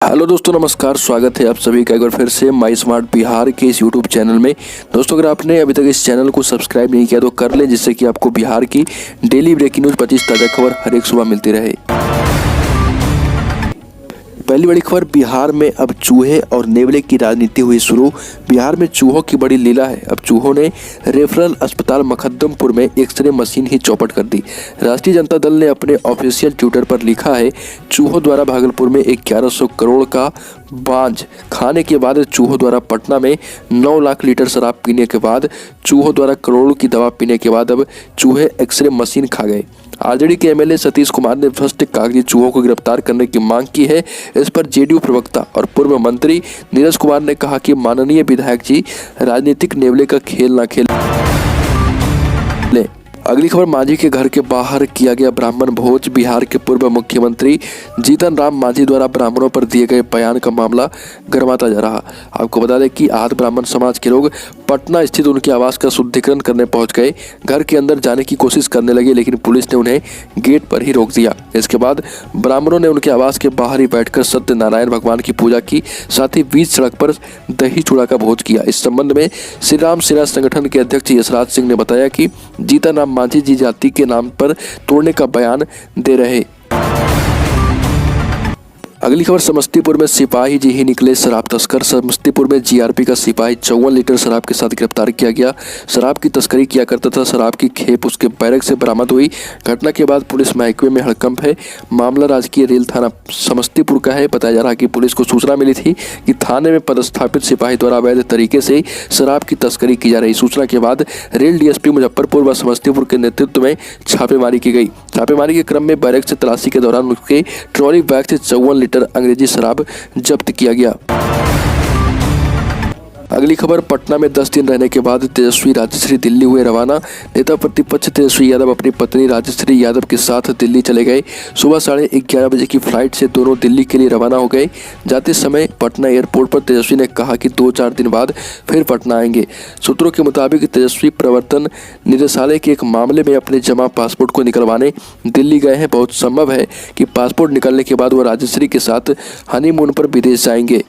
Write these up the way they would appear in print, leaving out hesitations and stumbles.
Hello दोस्तों, नमस्कार। स्वागत है आप सभी का एक बार फिर से माई स्मार्ट बिहार के इस यूट्यूब चैनल में। दोस्तों, अगर आपने अभी तक इस चैनल को सब्सक्राइब नहीं किया तो कर लें, जिससे कि आपको बिहार की डेली ब्रेकिंग न्यूज़ 25 ताज़ा खबर हर एक सुबह मिलती रहे। पहली बड़ी खबर, बिहार में अब चूहे और नेवले की राजनीति हुई शुरू। बिहार में चूहों की बड़ी लीला है। अब चूहों ने रेफरल अस्पताल मखद्दमपुर में एक्सरे मशीन ही चौपट कर दी। राष्ट्रीय जनता दल ने अपने ऑफिशियल ट्विटर पर लिखा है, चूहों द्वारा भागलपुर में 1100 करोड़ का बांझ खाने के बाद, चूहों द्वारा पटना में 9 लाख लीटर शराब पीने के बाद, चूहों द्वारा करोड़ों की दवा पीने के बाद अब चूहे एक्सरे मशीन खा गए। आरजेडी के एमएलए सतीश कुमार ने भ्रष्ट कागजी चूहों को गिरफ्तार करने की मांग की है। इस पर जेडीयू प्रवक्ता और पूर्व मंत्री नीरज कुमार ने कहा कि माननीय विधायक जी राजनीतिक नेवले का खेल ना खेलें। अगली खबर, मांझी के घर के बाहर किया गया ब्राह्मण भोज। बिहार के पूर्व मुख्यमंत्री जीतन राम मांझी द्वारा ब्राह्मणों पर दिए गए बयान का मामला गर्माता जा रहा। आपको बता दें कि आहत ब्राह्मण समाज के लोग पटना स्थित उनके आवास का शुद्धिकरण करने पहुंच गए। घर के अंदर जाने की कोशिश करने लगे, लेकिन पुलिस ने उन्हें गेट पर ही रोक दिया। इसके बाद ब्राह्मणों ने उनके आवास के बाहर ही बैठकर सत्यनारायण भगवान की पूजा की, साथ ही बीच सड़क पर दही चूड़ा का भोज किया। इस संबंध में श्री राम सेना संगठन के अध्यक्ष यशराज सिंह ने बताया कि जीतन राम मांझी जी जाति के नाम पर तोड़ने का बयान दे रहे। अगली खबर, समस्तीपुर में सिपाही जी ही निकले शराब तस्कर। समस्तीपुर में जीआरपी का सिपाही 54 लीटर शराब के साथ गिरफ्तार किया गया। शराब की तस्करी किया करता था। शराब की खेप उसके बैरक से बरामद हुई। घटना के बाद पुलिस महकमे में हड़कंप है। मामला राजकीय रेल थाना समस्तीपुर का है। बताया जा रहा है कि पुलिस को सूचना मिली थी कि थाने में पदस्थापित सिपाही द्वारा अवैध तरीके से शराब की तस्करी की जा रही। सूचना के बाद रेल डीएसपी मुजफ्फरपुर व समस्तीपुर के नेतृत्व में छापेमारी की गई। छापेमारी के क्रम में बैरक से तलाशी के दौरान उसके ट्रॉली बैग से 54 लीटर अंग्रेजी शराब जब्त किया गया। अगली खबर, पटना में 10 दिन रहने के बाद तेजस्वी राजश्री दिल्ली हुए रवाना। नेता प्रतिपक्ष तेजस्वी यादव अपनी पत्नी राजश्री यादव के साथ दिल्ली चले गए। सुबह 11:30 बजे की फ्लाइट से दोनों दिल्ली के लिए रवाना हो गए। जाते समय पटना एयरपोर्ट पर तेजस्वी ने कहा कि 2-4 दिन बाद फिर पटना आएंगे। सूत्रों के मुताबिक तेजस्वी प्रवर्तन निदेशालय के एक मामले में अपने जमा पासपोर्ट को निकलवाने दिल्ली गए हैं। बहुत संभव है कि पासपोर्ट निकलने के बाद वो राजश्री के साथ हनीमून पर विदेश जाएंगे।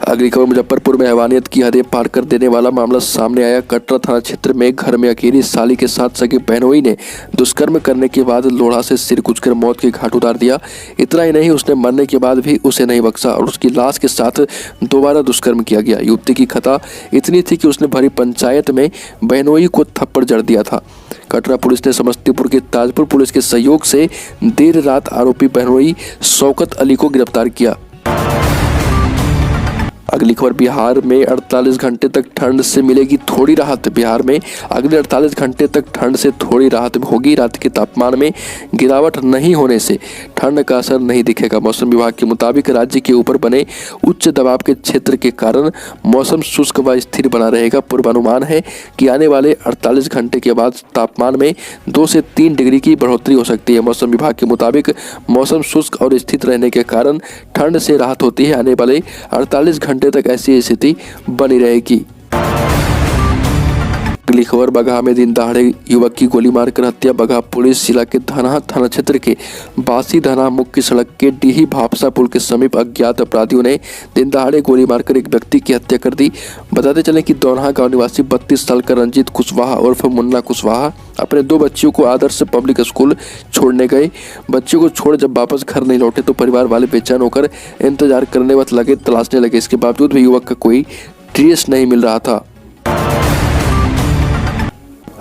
अगली खबर, मुजफ्फरपुर में हैवानियत की हदें पार कर देने वाला मामला सामने आया। कटरा थाना क्षेत्र में घर में अकेली साली के साथ सगे बहनोई ने दुष्कर्म करने के बाद लोढ़ा से सिर कुचकर मौत के घाट उतार दिया। इतना ही नहीं, उसने मरने के बाद भी उसे नहीं बख्शा और उसकी लाश के साथ दोबारा दुष्कर्म किया गया। युवती की खता इतनी थी कि उसने भरी पंचायत में बहनोई को थप्पड़ जड़ दिया था। कटरा पुलिस ने समस्तीपुर के ताजपुर पुलिस के सहयोग से देर रात आरोपी बहनोई शौकत अली को गिरफ्तार किया। अगली खबर, बिहार में 48 घंटे तक ठंड से मिलेगी थोड़ी राहत। बिहार में अगले 48 घंटे तक ठंड से थोड़ी राहत होगी। रात के तापमान में गिरावट नहीं होने से ठंड का असर नहीं दिखेगा। मौसम विभाग के मुताबिक राज्य के ऊपर बने उच्च दबाव के क्षेत्र के कारण मौसम शुष्क व स्थिर बना रहेगा। पूर्वानुमान है कि आने वाले 48 घंटे के बाद तापमान में 2 से 3 डिग्री की बढ़ोतरी हो सकती है। मौसम विभाग के मुताबिक मौसम शुष्क और स्थिर रहने के कारण ठंड से राहत होती है। आने वाले 48 घंटे तक ऐसी स्थिति बनी रहेगी। अगली खबर, बगहा में दिन दहाड़े युवक की गोली मारकर हत्या। बगहा पुलिस जिला के धनहा थाना क्षेत्र के बासी धनहा मुख्य सड़क के डीही भापसा पुल के समीप अज्ञात अपराधियों ने दिन दहाड़े गोली मारकर एक व्यक्ति की हत्या कर दी। बताते चले कि दोनहा गांव निवासी 32 साल का रंजीत कुशवाहा उर्फ मुन्ना कुशवाहा अपने 2 बच्चियों को आदर्श पब्लिक स्कूल छोड़ने गए। बच्चियों को छोड़ जब वापस घर नहीं लौटे तो परिवार वाले बेचैन होकर इंतजार करने वक्त लगे तलाशने लगे। इसके बावजूद भी युवक का कोई ट्रेस नहीं मिल रहा था।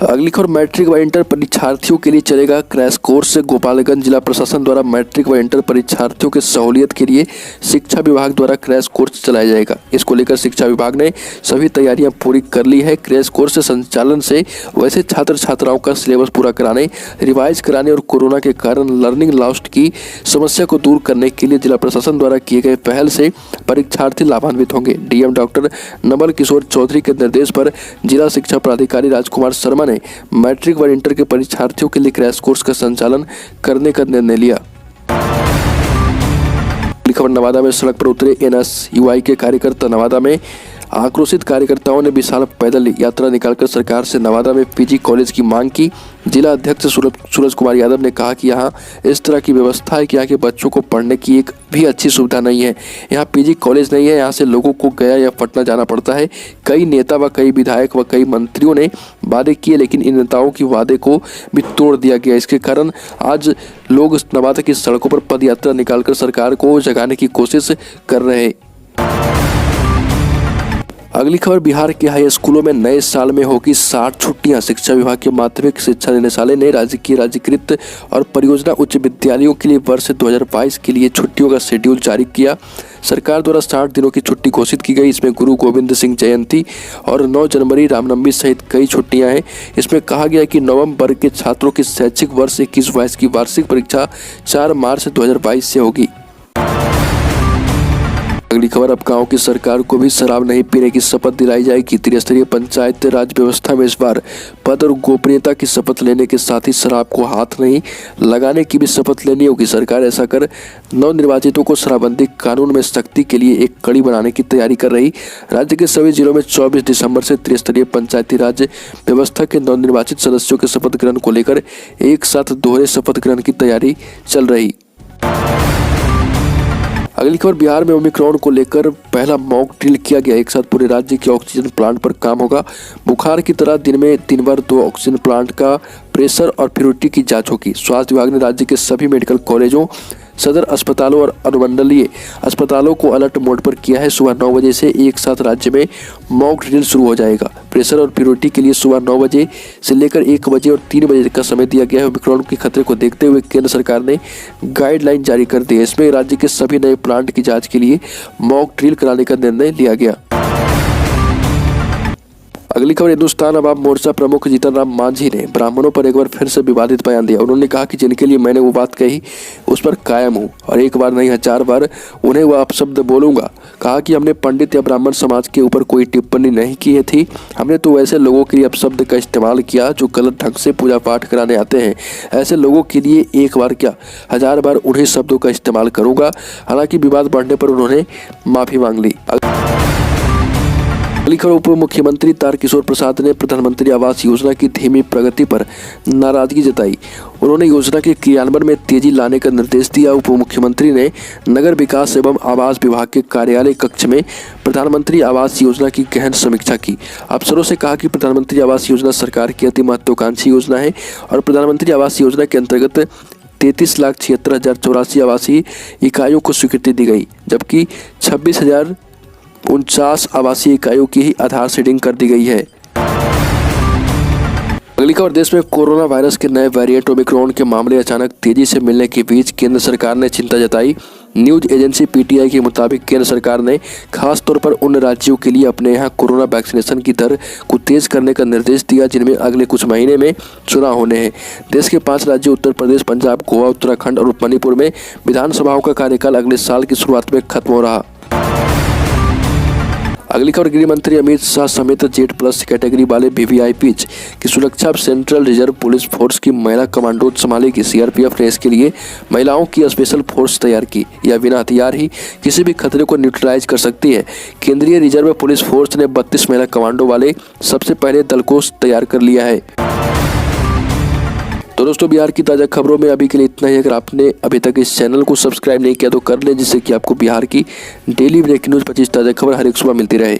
अगली खबर, मैट्रिक व इंटर परीक्षार्थियों के लिए चलेगा क्रैश कोर्स। गोपालगंज जिला प्रशासन द्वारा मैट्रिक व इंटर परीक्षार्थियों के सहूलियत के लिए शिक्षा विभाग द्वारा क्रैश कोर्स चलाया जाएगा। इसको लेकर शिक्षा विभाग ने सभी तैयारियां पूरी कर ली है। क्रैश कोर्स संचालन से वैसे छात्र छात्राओं का सिलेबस पूरा कराने, रिवाइज कराने और कोरोना के कारण लर्निंग लॉस्ट की समस्या को दूर करने के लिए जिला प्रशासन द्वारा किए गए पहल से परीक्षार्थी लाभान्वित होंगे। डीएम डॉक्टर नवल किशोर चौधरी के निर्देश पर जिला शिक्षा प्राधिकारी राजकुमार शर्मा ने मैट्रिक व इंटर के परीक्षार्थियों के लिए क्रैश कोर्स का संचालन करने का निर्णय लिया। खबर, नवादा में सड़क पर उतरे एनएसयूआई के कार्यकर्ता। नवादा में आक्रोशित कार्यकर्ताओं ने विशाल पैदल यात्रा निकालकर सरकार से नवादा में पीजी कॉलेज की मांग की। जिला अध्यक्ष सूरज कुमार यादव ने कहा कि यहाँ इस तरह की व्यवस्था है कि यहाँ के बच्चों को पढ़ने की एक भी अच्छी सुविधा नहीं है। यहाँ पीजी कॉलेज नहीं है, यहाँ से लोगों को गया या पटना जाना पड़ता है। कई नेता व कई विधायक व कई मंत्रियों ने वादे किए, लेकिन इन नेताओं की वादे को भी तोड़ दिया गया। इसके कारण आज लोग नवादा की सड़कों पर पद यात्रा निकालकर सरकार को जगाने की कोशिश कर रहे हैं। अगली खबर, बिहार के हाई स्कूलों में नए साल में होगी 60 छुट्टियां। शिक्षा विभाग के माध्यमिक शिक्षा निदेशालय ने राज्यकृत और परियोजना उच्च विद्यालयों के लिए वर्ष 2022 के लिए छुट्टियों का शेड्यूल जारी किया। सरकार द्वारा 60 दिनों की छुट्टी घोषित की गई। इसमें गुरु गोविंद सिंह जयंती और 9 जनवरी रामनवमी सहित कई छुट्टियां हैं। इसमें कहा गया कि नवम वर्ग के छात्रों की शैक्षिक वर्ष 21-22 की वार्षिक परीक्षा 4 मार्च 2022 से होगी। अगली खबर, अब गांव की सरकार को भी शराब नहीं पीने की शपथ दिलाई जाएगी। त्रिस्तरीय पंचायत राज व्यवस्था में इस बार पद और गोपनीयता की शपथ लेने के साथ ही शराब को हाथ नहीं लगाने की भी शपथ लेनी होगी। सरकार ऐसा कर नवनिर्वाचितों को शराबबंदी कानून में सख्ती के लिए एक कड़ी बनाने की तैयारी कर रही। राज्य के सभी जिलों में 24 दिसंबर से त्रिस्तरीय पंचायती राज व्यवस्था के नवनिर्वाचित सदस्यों के शपथ ग्रहण को लेकर एक साथ दोहरे शपथ ग्रहण की तैयारी चल रही। अगली खबर, बिहार में ओमिक्रॉन को लेकर पहला मॉक ड्रिल किया गया। एक साथ पूरे राज्य के ऑक्सीजन प्लांट पर काम होगा। बुखार की तरह दिन में 3 बार 2 ऑक्सीजन प्लांट का प्रेशर और प्योरिटी की जांच होगी। स्वास्थ्य विभाग ने राज्य के सभी मेडिकल कॉलेजों, सदर अस्पतालों और अनुमंडलीय अस्पतालों को अलर्ट मोड पर किया है। सुबह 9 बजे से एक साथ राज्य में मॉक ड्रिल शुरू हो जाएगा। प्रेशर और प्योरिटी के लिए सुबह 9 बजे से लेकर 1 बजे और 3 बजे का समय दिया गया है। ओमिक्रॉन के खतरे को देखते हुए केंद्र सरकार ने गाइडलाइन जारी कर दी है। इसमें राज्य के सभी नए प्लांट की जांच के लिए मॉक ड्रिल कराने का निर्णय लिया गया। अगली खबर, हिंदुस्तान आवाम मोर्चा प्रमुख जीतन राम मांझी ने ब्राह्मणों पर एक बार फिर से विवादित बयान दिया। उन्होंने कहा कि जिनके लिए मैंने वो बात कही उस पर कायम हूँ और एक बार नहीं 1000 बार उन्हें वह अपशब्द बोलूँगा। कहा कि हमने पंडित या ब्राह्मण समाज के ऊपर कोई टिप्पणी नहीं की थी। हमने तो वैसे लोगों के लिए अपशब्द का इस्तेमाल किया जो गलत ढंग से पूजा पाठ कराने आते हैं। ऐसे लोगों के लिए एक बार क्या 1000 बार उन्हीं शब्दों का इस्तेमाल करूँगा। हालांकि विवाद बढ़ने पर उन्होंने माफ़ी मांग ली। अगली खबर, उप मुख्यमंत्री तारकिशोर प्रसाद ने प्रधानमंत्री आवास योजना की धीमी प्रगति पर नाराजगी जताई। उन्होंने योजना के क्रियान्वयन में तेजी लाने का निर्देश दिया। उप मुख्यमंत्री ने नगर विकास एवं आवास विभाग के कार्यालय कक्ष में प्रधानमंत्री आवास योजना की गहन समीक्षा की। अफसरों से कहा कि प्रधानमंत्री आवास योजना सरकार की अति महत्वाकांक्षी योजना है और प्रधानमंत्री आवास योजना के अंतर्गत 33,76,084 आवासीय इकाइयों को स्वीकृति दी गई, जबकि 26,049 आवासीय इकाइयों की ही आधार सीडिंग कर दी गई है। अगली खबर, देश में कोरोना वायरस के नए वेरिएंट ओमिक्रॉन के मामले अचानक तेजी से मिलने के बीच केंद्र सरकार ने चिंता जताई। न्यूज एजेंसी पीटीआई के मुताबिक केंद्र सरकार ने खास तौर पर उन राज्यों के लिए अपने यहाँ कोरोना वैक्सीनेशन की दर को तेज करने का निर्देश दिया जिनमें अगले कुछ महीने में चुनाव होने हैं। देश के 5 राज्यों उत्तर प्रदेश, पंजाब, गोवा, उत्तराखंड और मणिपुर में विधानसभाओं का कार्यकाल अगले साल की शुरुआत में खत्म हो रहा। अगली खबर, गृह मंत्री अमित शाह समेत Z+ कैटेगरी वाले वीवीआईपीज की सुरक्षा सेंट्रल रिजर्व पुलिस फोर्स की महिला कमांडो संभालेगी। सीआरपीएफ ने इसके लिए महिलाओं की स्पेशल फोर्स तैयार की। यह बिना हथियार ही किसी भी खतरे को न्यूट्रलाइज कर सकती है। केंद्रीय रिजर्व पुलिस फोर्स ने 32 महिला कमांडो वाले सबसे पहले दल को तैयार कर लिया है। तो दोस्तों, बिहार की ताज़ा खबरों में अभी के लिए इतना ही। अगर आपने अभी तक इस चैनल को सब्सक्राइब नहीं किया तो कर लें, जिससे कि आपको बिहार की डेली ब्रेकिंग न्यूज़ 25 ताज़ा खबर हर एक सुबह मिलती रहे।